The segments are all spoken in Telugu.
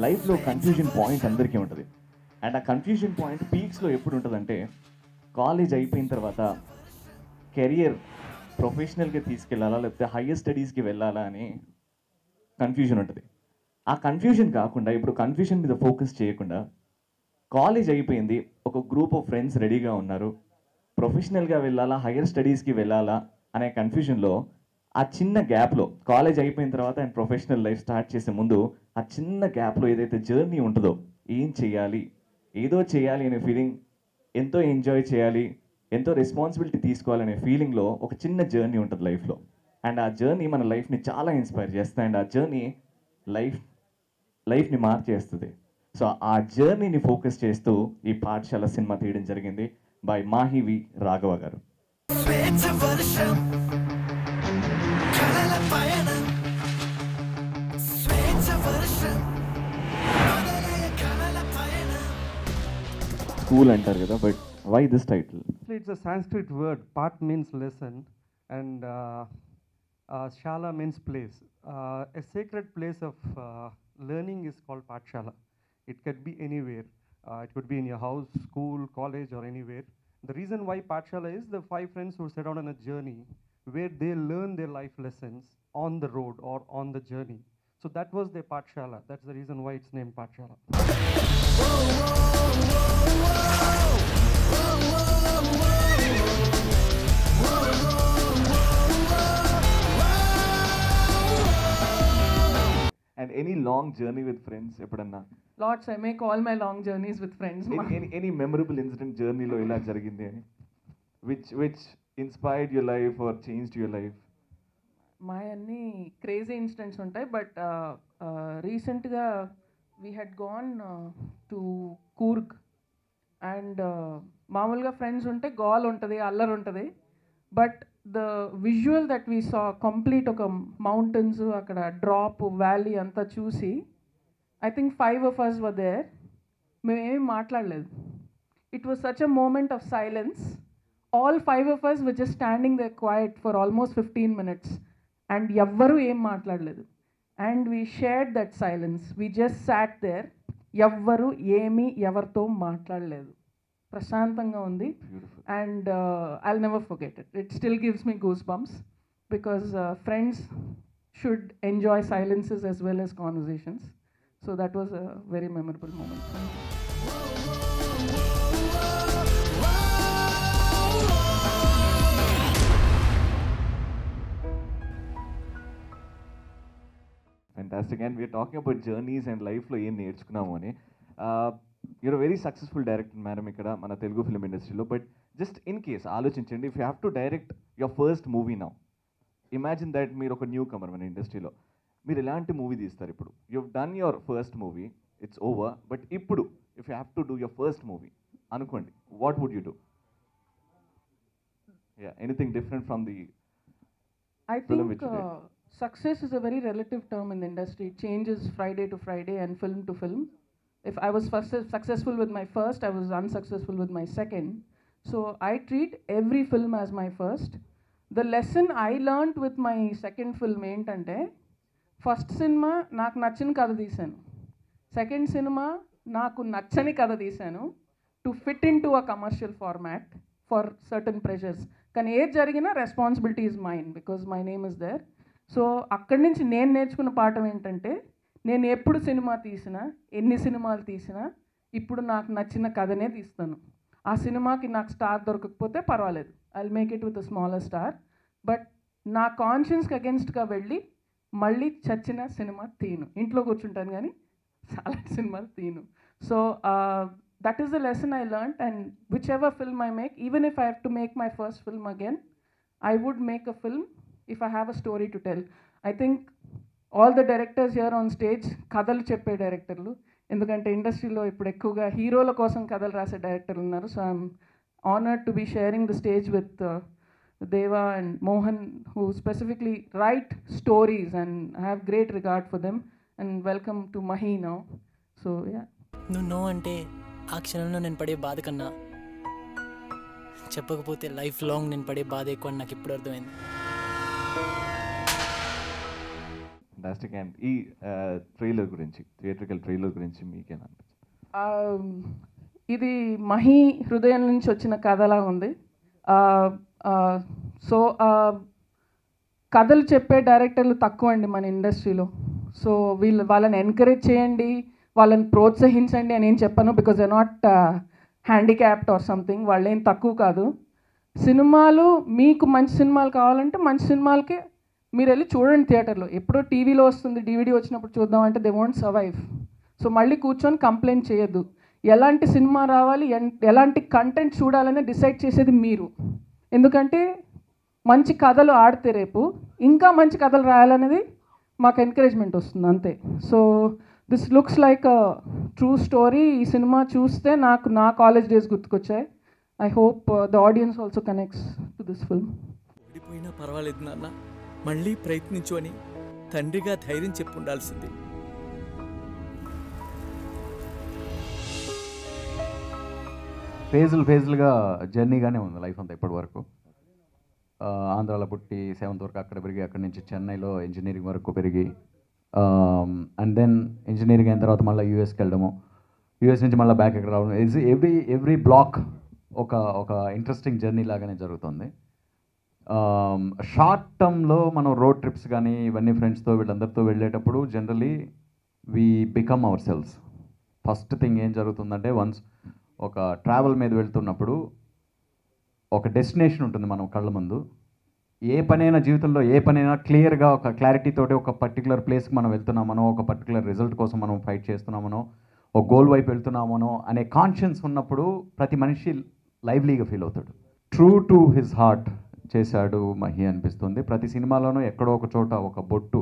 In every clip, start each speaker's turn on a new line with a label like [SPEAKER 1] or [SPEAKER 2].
[SPEAKER 1] లైఫ్లో కన్ఫ్యూజన్ పాయింట్ అందరికీ ఉంటుంది. అండ్ ఆ కన్ఫ్యూజన్ పాయింట్ పీక్స్లో ఎప్పుడు ఉంటుందంటే కాలేజ్ అయిపోయిన తర్వాత కెరియర్ ప్రొఫెషనల్గా తీసుకెళ్ళాలా లేకపోతే హయ్యర్ స్టడీస్కి వెళ్ళాలా అని కన్ఫ్యూజన్ ఉంటుంది. ఆ కన్ఫ్యూజన్ కాకుండా ఇప్పుడు కన్ఫ్యూజన్ మీద ఫోకస్ చేయకుండా కాలేజ్ అయిపోయింది, ఒక గ్రూప్ ఆఫ్ ఫ్రెండ్స్ రెడీగా ఉన్నారు, ప్రొఫెషనల్గా వెళ్ళాలా హయ్యర్ స్టడీస్కి వెళ్ళాలా అనే కన్ఫ్యూజన్లో ఆ చిన్న గ్యాప్లో కాలేజ్ అయిపోయిన తర్వాత అండ్ ప్రొఫెషనల్ లైఫ్ స్టార్ట్ చేసే ముందు ఆ చిన్న గ్యాప్లో ఏదైతే జర్నీ ఉంటుందో ఏం చేయాలి, ఏదో చేయాలి అనే ఫీలింగ్, ఎంతో ఎంజాయ్ చేయాలి, ఎంతో రెస్పాన్సిబిలిటీ తీసుకోవాలనే ఫీలింగ్లో ఒక చిన్న జర్నీ ఉంటుంది లైఫ్లో. అండ్ ఆ జర్నీ మన లైఫ్ని చాలా ఇన్స్పైర్ చేస్తుంది అండ్ ఆ జర్నీ లైఫ్ని మార్చేస్తుంది. సో ఆ జర్నీని ఫోకస్ చేస్తూ ఈ పాఠశాల సినిమా తీయడం జరిగింది బై మాహివి రాఘవ గారు. స్కూల్ అంటారు కదా, but why this title?
[SPEAKER 2] It's a Sanskrit word. Path means lesson, and shala means place. A sacred place of learning is called Pathshala. It could be anywhere. It could be in your house, school, college, or anywhere. The reason why Pathshala is the 5 friends who set out on a journey where they learn their life lessons on the road or on the journey. So that was their Pathshala. That's the reason why it's named Pathshala.
[SPEAKER 1] And any long journey with friends ఎప్పుడన్నా?
[SPEAKER 3] Lots. I make all my long journeys with friends.
[SPEAKER 1] Any memorable incident journeyలో ఇలా జరిగింది అని which inspired your life or changed your life?
[SPEAKER 3] మా అన్ని క్రేజీ ఇన్సిడెంట్స్ ఉంటాయి, బట్ రీసెంట్గా we had gone to Coorg and మామూలుగా ఫ్రెండ్స్ ఉంటే గోల్ ఉంటుంది, అల్లరి ఉంటుంది, but the visual that we saw complete ఒక మౌంటైన్స్, అక్కడ డ్రాప్ వ్యాలీ అంతా చూసి I think 5 of us were there. మేమేమీ మాట్లాడలేదు. It was such a moment of silence. All 5 of us were just standing there quiet for almost 15 minutes and ఎవ్వరూ ఏం మాట్లాడలేదు. And we shared that silence. We just sat there. ఎవ్వరు ఏమీ ఎవరితో మాట్లాడలేదు. ప్రశాంతంగా ఉంది. And I'll never forget it. It still gives me goose bumps because friends should enjoy silences as well as conversations. So that was a very memorable moment for me.
[SPEAKER 1] Fantastic. And we're talking about journeys and life లో ఏం నేర్చుకున్నాము అని. You're very successful director madam ఇక్కడ మన తెలుగు ఫిల్మ్ ఇండస్ట్రీలో. బట్ జస్ట్ ఇన్ కేస్ ఆలోచించండి, if you have to direct your first movie now, imagine that మీరు ఒక న్యూ కమర్ మన ఇండస్ట్రీలో, మీరు ఎలాంటి మూవీ తీస్తారు? ఇప్పుడు you have done your first movie, it's over, but ఇప్పుడు if you have to do your first movie అనుకోండి, what would you do? Anything different from the
[SPEAKER 3] I think success is a very relative term in the industry. It changes Friday to Friday and film to film. If I was first successful with my first, I was unsuccessful with my second. So I treat every film as my first. The lesson I learned with my second film ఏంటంటే, ఫస్ట్ సినిమా నాకు నచ్చిన కథ తీశాను, సెకండ్ సినిమా నాకు నచ్చని కథ తీశాను to fit in to a commercial format for certain pressures. కానీ ఏది జరిగినా responsibility is mine because my name is there. So అక్కడి నుంచి నేను నేర్చుకున్న పాఠం ఏంటంటే, నేను ఎప్పుడు సినిమా తీసినా, ఎన్ని సినిమాలు తీసినా ఇప్పుడు నాకు నచ్చిన కథనే తీస్తాను. ఆ సినిమాకి నాకు స్టార్ దొరకకపోతే పర్వాలేదు, I will make it with a smaller star. But నా కాన్షియన్స్కి అగెన్స్ట్గా వెళ్ళి మళ్ళీ చచ్చిన సినిమా తీను. ఇంట్లో కూర్చుంటాను కానీ చాలా సినిమాలు తీను. So that is the lesson I learned, and whichever film I make, even if I have to make my first film again, I would make a film if I have a story to tell. I think all the directors here on stage కథలు చెప్పే డైరెక్టర్లు, ఎందుకంటే ఇండస్ట్రీలో ఇప్పుడు ఎక్కువగా హీరోల కోసం కథలు రాసే డైరెక్టర్లు ఉన్నారు. So I'm honoured to be sharing the stage with Deva and Mohan, who specifically write stories, and I have great regard for them. And welcome to Mahi now. So yeah.
[SPEAKER 4] No అంటే ఆ క్షణంలో నేను పడే బాధ కన్నా చెప్పకపోతే లైఫ్ లాంగ్ నేను పడే బాధ ఎక్కువ అని నాకు ఇప్పుడు అర్థమైంది.
[SPEAKER 1] ఫ్యాంటాస్టిక్. అండ్ ఈ ట్రైలర్ గురించి, థియేట్రికల్ ట్రైలర్ గురించి మీకేనా అనిపించింది?
[SPEAKER 3] ఇది మహి హృదయం నుంచి వచ్చిన కథలా ఉంది. సో కథలు చెప్పే డైరెక్టర్లు తక్కువ అండి మన ఇండస్ట్రీలో. సో వాళ్ళని ఎంకరేజ్ చేయండి, వాళ్ళని ప్రోత్సహించండి అని ఏం చెప్పను, because they not handicapped or something. వాళ్ళు ఏం తక్కువ కాదు. సినిమాలు మీకు మంచి సినిమాలు కావాలంటే మంచి సినిమాలకే మీరు వెళ్ళి చూడండి థియేటర్లో. ఎప్పుడో టీవీలో వస్తుంది, డివిడీ వచ్చినప్పుడు చూద్దామంటే దే వోంట్ సర్వైవ్. సో మళ్ళీ కూర్చొని కంప్లైంట్ చేయొద్దు. ఎలాంటి సినిమా రావాలి, ఎలాంటి కంటెంట్ చూడాలని డిసైడ్ చేసేది మీరు. ఎందుకంటే మంచి కథలు ఆడితే రేపు ఇంకా మంచి కథలు రాయాలనేది మాకు ఎంకరేజ్మెంట్ వస్తుంది అంతే. So this looks like a true story. ఈ సినిమా చూస్తే నాకు నా కాలేజ్ డేస్ గుర్తుకొచ్చాయి. I hope the audience also connects to this film.
[SPEAKER 5] ఓడిపోయినా పర్వాలేదు నాన్న, మళ్ళీ ప్రయత్నించు అని తండ్రిగా ధైర్యం చెప్పి ఉండాల్సింది.
[SPEAKER 6] ఫేజులుగా జర్నీగానే ఉంది లైఫ్ అంతా ఇప్పటి వరకు. ఆంధ్రాలో పుట్టి 7th వరకు అక్కడ పెరిగి, అక్కడి నుంచి చెన్నైలో ఇంజనీరింగ్ వరకు పెరిగి, అండ్ దెన్ ఇంజనీరింగ్ అయిన తర్వాత మళ్ళీ యూఎస్కి వెళ్ళడము, యూఎస్ నుంచి మళ్ళీ బ్యాక్ ఇక్కడ రావడం. ఎవ్రీ బ్లాక్ ఒక ఇంట్రెస్టింగ్ జర్నీ లాగానే జరుగుతుంది. షార్ట్ టర్మ్లో మనం రోడ్ ట్రిప్స్ కానీ ఇవన్నీ ఫ్రెండ్స్తో వీళ్ళందరితో వెళ్ళేటప్పుడు generally we become hour cells. First thing ఏం జరుగుతుందంటే, వన్స్ ఒక ట్రావెల్ మీద వెళ్తున్నప్పుడు ఒక డెస్టినేషన్ ఉంటుంది మనం కళ్ళ ముందు. ఏ పనైనా జీవితంలో ఏ పనైనా క్లియర్గా ఒక క్లారిటీతోటి ఒక పర్టికులర్ ప్లేస్కి మనం వెళ్తున్నామనో, ఒక పర్టికులర్ రిజల్ట్ కోసం మనం ఫైట్ చేస్తున్నామనో, ఒక గోల్ వైపు వెళ్తున్నామనో అనే కాన్షియన్స్ ఉన్నప్పుడు ప్రతి మనిషి లైవ్లీగా ఫీల్ అవుతాడు. ట్రూ టు హిజ్ హార్ట్ చేశాడు మహి అనిపిస్తుంది. ప్రతి సినిమాలోనూ ఎక్కడో ఒక చోట ఒక బొట్టు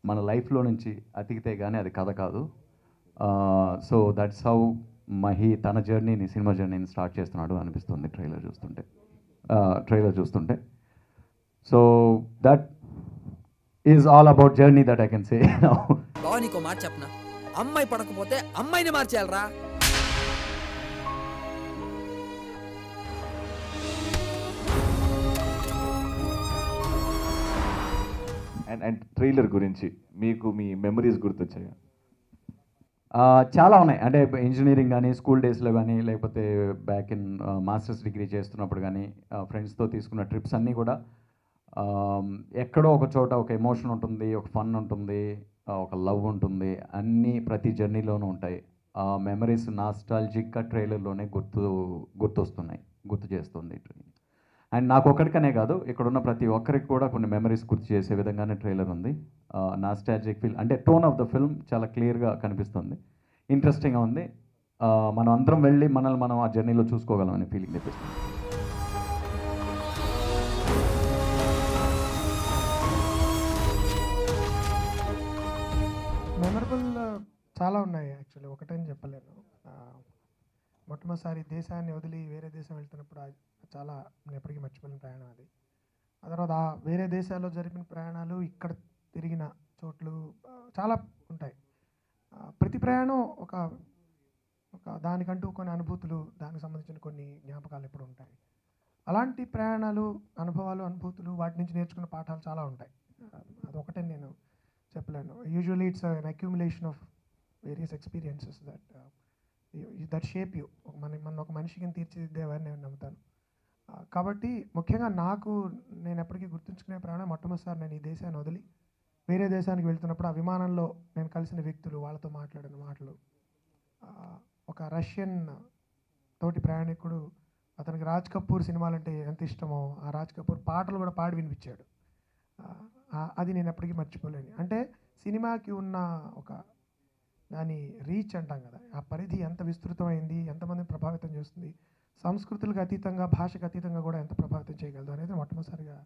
[SPEAKER 6] మన లైఫ్లో నుంచి అతికితే కానీ అది కథ కాదు. సో దట్స్ హౌ మహి తన జర్నీని, సినిమా జర్నీని స్టార్ట్ చేస్తున్నాడు అనిపిస్తుంది ట్రైలర్ చూస్తుంటే. So that is all about journey that I can say.
[SPEAKER 5] బావ నీకో మాట చెప్పనా, అమ్మాయి పడకపోతే అమ్మాయిని మార్చేయాలరా.
[SPEAKER 1] అండ్ ట్రైలర్ గురించి మీకు మీ మెమరీస్ గుర్తొచ్చాయా?
[SPEAKER 6] చాలా ఉన్నాయి. అంటే ఇంజనీరింగ్ కానీ, స్కూల్ డేస్లో కానీ, లేకపోతే బ్యాక్ ఇన్ మాస్టర్స్ డిగ్రీ చేస్తున్నప్పుడు కానీ, ఫ్రెండ్స్తో తీసుకున్న ట్రిప్స్ అన్నీ కూడా ఎక్కడో ఒక చోట ఒక ఎమోషన్ ఉంటుంది, ఒక ఫన్ ఉంటుంది, ఒక లవ్ ఉంటుంది. అన్నీ ప్రతి జర్నీలోనూ ఉంటాయి. ఆ మెమరీస్ నాస్టాల్జిక్గా ట్రైలర్లోనే గుర్తు చేస్తుంది. అండ్ నాకు ఒక్కడికనే కాదు, ఇక్కడున్న ప్రతి ఒక్కరికి కూడా కొన్ని మెమరీస్ గుర్తు చేసే విధంగానే ట్రైలర్ ఉంది. నాస్టాల్జిక్ ఫీల్ అంటే టోన్ ఆఫ్ ద ఫిల్మ్ చాలా క్లియర్గా కనిపిస్తుంది. ఇంట్రెస్టింగ్గా ఉంది. మనం అందరం వెళ్ళి మనల్ని మనం ఆ జర్నీలో చూసుకోగలం అనే ఫీలింగ్ తెప్పిస్తుంది.
[SPEAKER 7] మెమరబుల్ చాలా ఉన్నాయి యాక్చువల్లీ, ఒకటని చెప్పలేను. మొట్టమొదటిసారి దేశాన్ని వదిలి వేరే దేశం వెళ్తున్నప్పుడు చాలా నేను ఎప్పటికీ మర్చిపోలేని ప్రయాణం అది. ఆ తర్వాత వేరే దేశాల్లో జరిపిన ప్రయాణాలు, ఇక్కడ తిరిగిన చోట్లు చాలా ఉంటాయి. ప్రతి ప్రయాణం ఒక దానికంటూ కొన్ని అనుభూతులు, దానికి సంబంధించిన కొన్ని జ్ఞాపకాలు ఎప్పుడు ఉంటాయి. అలాంటి ప్రయాణాలు, అనుభూతులు, వాటి నుంచి నేర్చుకున్న పాఠాలు చాలా ఉంటాయి. అదొకటే నేను చెప్పలేను. Usually it's an accumulation of various experiences that shape you. మన ఒక మనిషికి తీర్చిదిద్దేవని నేను నమ్ముతాను. కాబట్టి ముఖ్యంగా నేను ఎప్పటికీ గుర్తుంచుకునే ప్రయాణం, మొట్టమొదటిసారి నేను ఈ దేశాన్ని వదిలి వేరే దేశానికి వెళ్తున్నప్పుడు ఆ విమానంలో నేను కలిసిన వ్యక్తులు, వాళ్ళతో మాట్లాడిన మాటలు. ఒక రష్యన్ తోటి ప్రయాణికుడు, అతనికి రాజ్ కపూర్ సినిమాలంటే ఎంత ఇష్టమో, ఆ రాజ్ కపూర్ పాటలు కూడా పాడి వినిపించాడు. అది నేను ఎప్పటికీ మర్చిపోలేను. అంటే సినిమాకి ఉన్న దాని రీచ్ అంటాం కదా, ఆ పరిధి ఎంత విస్తృతమైంది, ఎంతమందిని ప్రభావితం చేస్తుంది, సంస్కృతులకు అతీతంగా, భాషకు అతీతంగా కూడా ఎంత ప్రభావితం చేయగలదు అనేది మొట్టమొదటిసారిగా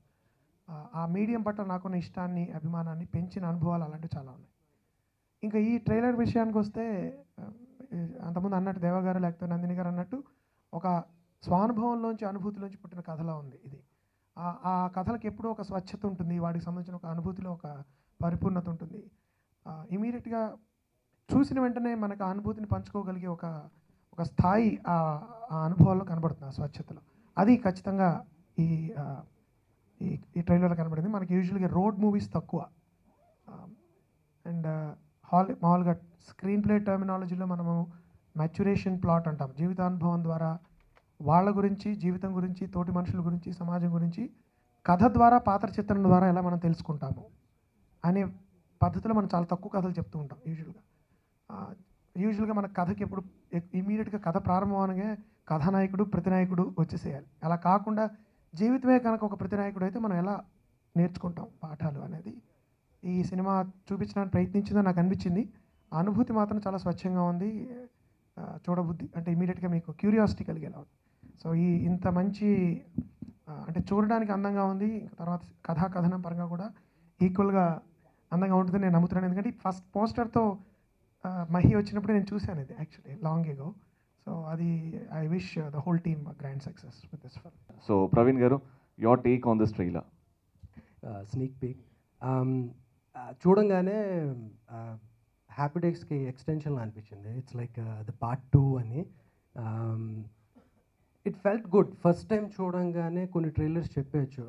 [SPEAKER 7] ఆ మీడియం పట్ల నాకున్న ఇష్టాన్ని, అభిమానాన్ని పెంచిన అనుభవాలు అలాంటివి చాలా ఉన్నాయి. ఇంకా ఈ ట్రైలర్ విషయానికి వస్తే, అంతకుముందు అన్నట్టు దేవగారు లేకపోతే నందిని గారు అన్నట్టు ఒక స్వానుభవంలోంచి, అనుభూతిలోంచి పుట్టిన కథలా ఉంది ఇది. ఆ కథలకు ఎప్పుడూ ఒక స్వచ్ఛత ఉంటుంది, వాటికి సంబంధించిన ఒక అనుభూతిలో ఒక పరిపూర్ణత ఉంటుంది. ఇమీడియట్గా చూసిన వెంటనే మనకు ఆ అనుభూతిని పంచుకోగలిగే ఒక స్థాయి ఆ అనుభవాల్లో కనబడుతుంది, ఆ స్వచ్ఛతలో. అది ఖచ్చితంగా ఈ ట్రైలర్లో కనబడింది. మనకి యూజువల్గా రోడ్ మూవీస్ తక్కువ. అండ్ మామూలుగా స్క్రీన్ ప్లే టర్మినాలజీలో మనము మ్యాచురేషన్ ప్లాట్ అంటాం. జీవితానుభవం ద్వారా వాళ్ళ గురించి, జీవితం గురించి, తోటి మనుషుల గురించి, సమాజం గురించి కథ ద్వారా, పాత్ర చిత్రణ ద్వారా ఎలా మనం తెలుసుకుంటాము అనే పద్ధతిలో మనం చాలా తక్కువ కథలు చెప్తూ ఉంటాం యూజువల్గా మన కథకి ఎప్పుడు ఇమీడియట్గా కథ ప్రారంభం అనగా కథానాయకుడు, ప్రతినాయకుడు వచ్చేసేయాలి. అలా కాకుండా జీవితమే కనుక ఒక ప్రతినాయకుడు అయితే మనం ఎలా నేర్చుకుంటాం పాఠాలు అనేది ఈ సినిమా చూపించడానికి ప్రయత్నించిందని నాకు అనిపించింది. ఆ అనుభూతి మాత్రం చాలా స్వచ్ఛంగా ఉంది. చూడబుద్ధి అంటే ఇమీడియట్గా మీకు క్యూరియాసిటీ కలిగేలా ఉంది. సో ఇంత మంచి అంటే చూడడానికి అందంగా ఉంది, తర్వాత కథనం పరంగా కూడా ఈక్వల్గా అందంగా ఉంటుందని నేను నమ్ముతున్నాను. ఎందుకంటే ఫస్ట్ పోస్టర్తో మహి వచ్చినప్పుడు నేను చూశాను ఇది యాక్చువల్లీ లాంగ్ ఎగో. సో అది I wish the whole team grand success with this film.
[SPEAKER 1] So Praveen garu, your take on this trailer.
[SPEAKER 8] Sneak peek చూడంగానే హ్యాపీ డేస్కి ఎక్స్టెన్షన్ అనిపించింది. ఇట్స్ లైక్ ద పార్ట్ 2 అని. It felt good. First time చూడంగానే కొన్ని ట్రైలర్స్ చెప్పేయచ్చు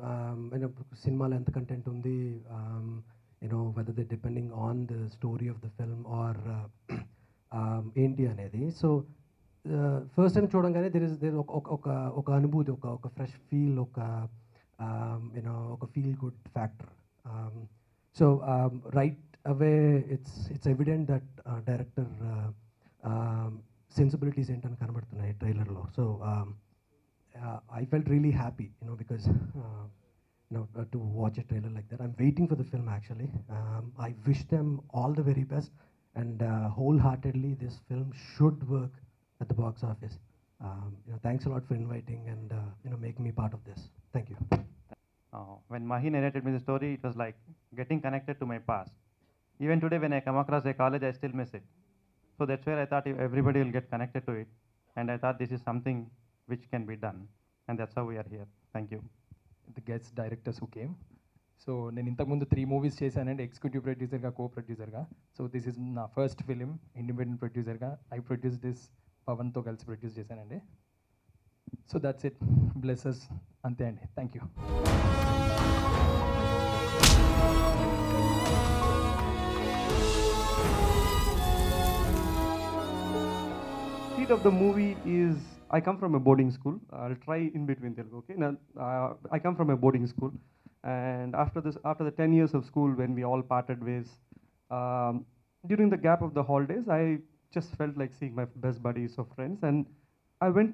[SPEAKER 8] సినిమాలో ఎంత కంటెంట్ ఉంది, whether they're depending on the story of the film or ఏంటి అనేది. సో ఫస్ట్ టైం చూడంగానే there ఒక అనుభూతి, ఒక ఫ్రెష్ ఫీల్, ఒక feel good factor. So right away it's evident that director sensibilities ఏంటని కనబడుతున్నాయి ట్రైలర్లో. So I felt really happy, because to watch a trailer like that. I'm waiting for the film actually. I wish them all the very best, and wholeheartedly this film should work at the box office. Thanks a lot for inviting and making me part of this. Thank you.
[SPEAKER 9] When Mahi narrated me the story, it was like getting connected to my past. Even today when I come across a college, I still miss it. So that's where I thought everybody will get connected to it, and I thought this is something which can be done, and that's how we are here. Thank you.
[SPEAKER 10] The guest directors who came. So నేను ఇంతకుముందు 3 మూవీస్ చేశానండి, ఎగ్జిక్యూటివ్ ప్రొడ్యూసర్గా, కో ప్రొడ్యూసర్గా. సో దిస్ ఇస్ నా ఫస్ట్ ఫిలిం ఇండిపెండెంట్ ప్రొడ్యూసర్గా. ఐ ప్రొడ్యూస్ దిస్, పవన్తో కలిసి ప్రొడ్యూస్ చేశానండి. So that's it. బ్లెస్సెస్, అంతే అండి. Thank you.
[SPEAKER 2] Seed of the movie is I come from a boarding school. I'll try in between Telugu, okay? Now, I come from a boarding school, and after the 10 years of school, when we all parted ways, during the gap of the holidays, I just felt like seeing my best buddies or friends, and I went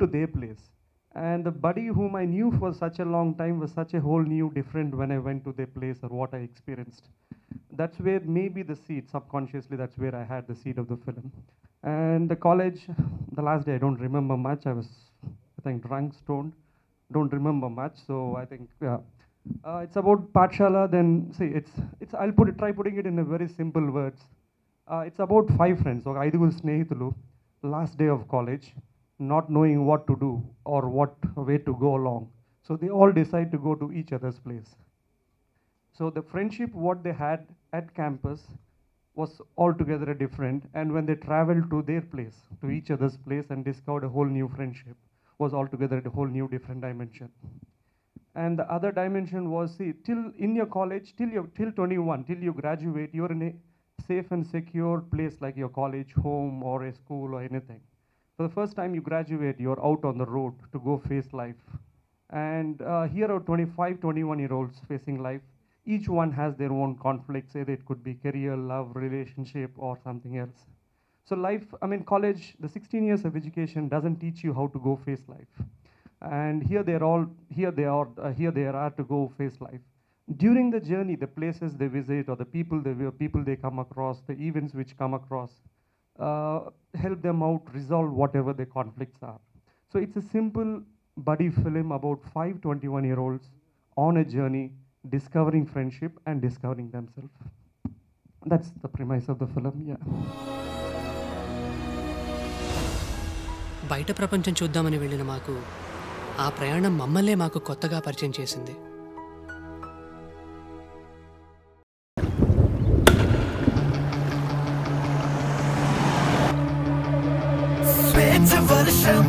[SPEAKER 2] to their place, and the buddy whom I knew for such a long time was such a whole new different when I went to their place or what I experienced. That's where maybe the seed, subconsciously, that's where I had the seed of the film. And the college, the last day I don't remember much. I was, I think, drunk, stoned. Don't remember much. So I think it's about Pathshala. Then see, it's I'll try putting it in a very simple words. It's about 5 friends. So Aiduguru Snehitulu, last day of college, not knowing what to do or what way to go along. So they all decide to go to each other's place. So the friendship what they had at campus was altogether different, and when they traveled to their place, to each other's place, and discovered a whole new friendship, was altogether a whole new different dimension. And the other dimension was, see, till in your college, till 21, till you graduate, you're in a safe and secure place like your college, home, or a school or anything. For the first time you graduate, you're out on the road to go face life. And here are 25, 21-year-olds facing life. Each one has their own conflicts, either it could be career, love, relationship, or something else. So life, college, the 16 years of education doesn't teach you how to go face life. And here they are to go face life. During the journey, the places they visit or the people they come across, the events which come across, help them out, resolve whatever their conflicts are. So it's a simple buddy film about 5 21-year-olds on a journey, discovering friendship and discovering themselves. That's the premise of the film, yeah.
[SPEAKER 11] బయట ప్రపంచం చూద్దామని వెళ్ళిన మాకు ఆ ప్రయాణం మమ్మల్నే మాకు కొత్తగా పరిచయం చేసింది.
[SPEAKER 12] వర్షం